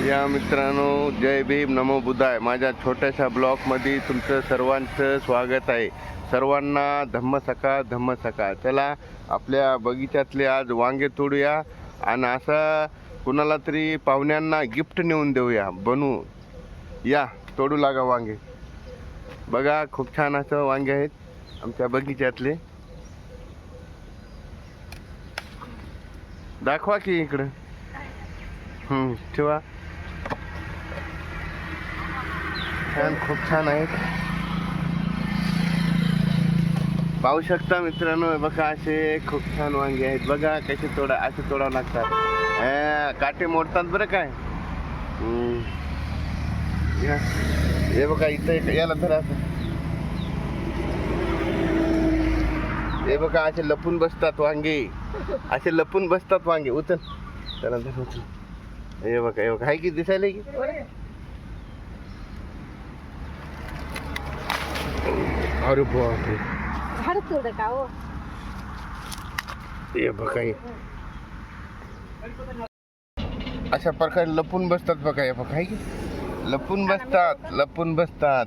या मित्रांनो, जय भीम, नमो बुद्धाय. माझ्या छोट्याशा ब्लॉगमध्ये तुमचं सर्वांचं स्वागत आहे. सर्वांना धम्म सकाळ. चला आपल्या बगीच्यातले आज वांगे तोडूया आणि असं कुणाला तरी पाहुण्यांना गिफ्ट नेऊन देऊया. बनवू या, तोडू लागा वांगे. बघा, खूप छान असं वांगे आहेत आमच्या बगीच्यातले. दाखवा की इकडं. ठेवा. छान, खूप छान आहेत. पाहू शकता मित्रांनो, बघा असे खूप छान वांगे आहेत. बघा कसे असे तोडावं लागतात. काटे मोडतात बरं काय. हे बघा इथं याला धरा. हे बघा असे लपून बसतात वांगे. असे लपून बसतात वांगे. उचल त्याला धर, उचल. हे बघा हाय की दिसायला की. अरे बापरे, हे बघा अशा प्रकारे लपून बसतात. बघा हे बघा, की लपून बसतात.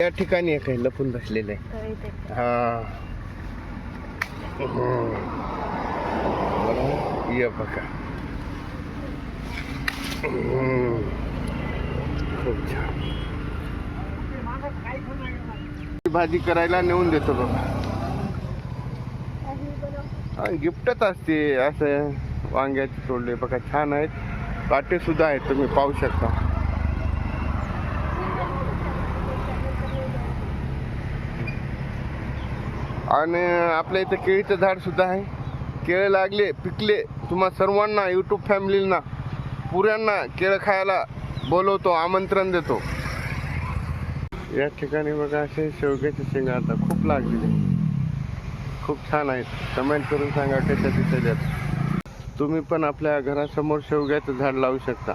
या ठिकाणी एक आहे लपून बसलेलं आहे. ये बघा, खूप छान. भाजी करायला नेऊन देतो बघा. गिफ्टच असते. असं वांग्याचे तोडले बघा, छान आहेत. काटे सुद्धा आहेत, तुम्ही पाहू शकता. आणि आपल्या इथं केळीचं झाड सुद्धा आहे. केळं लागले, पिकले. तुम्हा सर्वांना, यूट्यूब फॅमिलींना पुऱ्यांना केळं खायला बोलवतो, आमंत्रण देतो. या ठिकाणी बघा असे शेवग्याचे शेंगा आता खूप लागलेले, खूप छान आहेत. कमेंट करून सांगा कशा दिसतात. तुम्ही पण आपल्या घरासमोर शेवग्याचं झाड लावू शकता.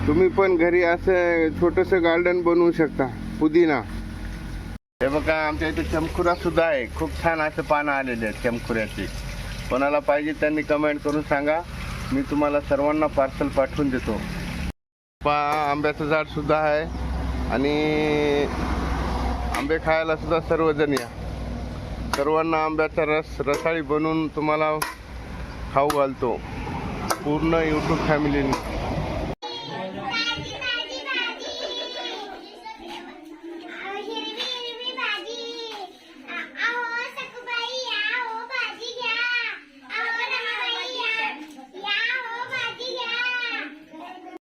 तुम्ही पण घरी असं छोटंसं गार्डन बनवू शकता. पुदिना. हे बघा, आमच्या इथे चमकुरा सुद्धा आहे. खूप छान असं पानं आलेले आहेत चमकुऱ्याची. कोणाला पाहिजे त्यांनी कमेंट करून सांगा, मी तुम्हाला सर्वांना पार्सल पाठवून देतो. आंब्याचं झाड सुद्धा आहे आणि आंबे खायला सुद्धा सर्वजण या. सर्वांना आंब्याचा रसाळी बनवून तुम्हाला खाऊ घालतो, पूर्ण यूट्यूब फॅमिलीने.